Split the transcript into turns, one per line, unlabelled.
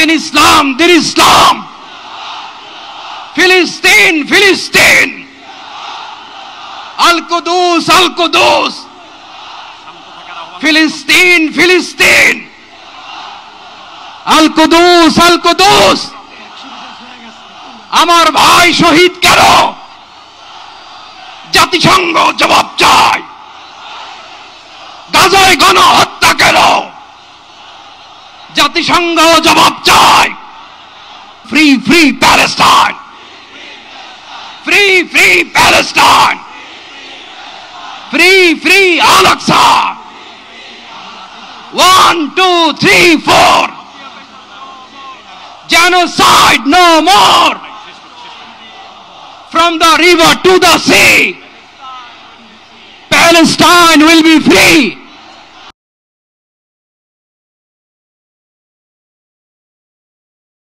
in Islam, there is Islam. Philistine, Philistine. Al-Qudus, Al-Qudus. Philistine, Philistine. Al-Qudus, Al-Qudus. আমার ভাই শহীদ কেন? জাতিসংঘ জবাব চায়। গাজায় গণহত্যা কেন? জাতিসংঘ জবাব চায়। Free free Palestine, free free Palestine, free free Al Aqsa. 1, 2, 3, 4. Genocide no more. From the river to the sea, Palestine will be free.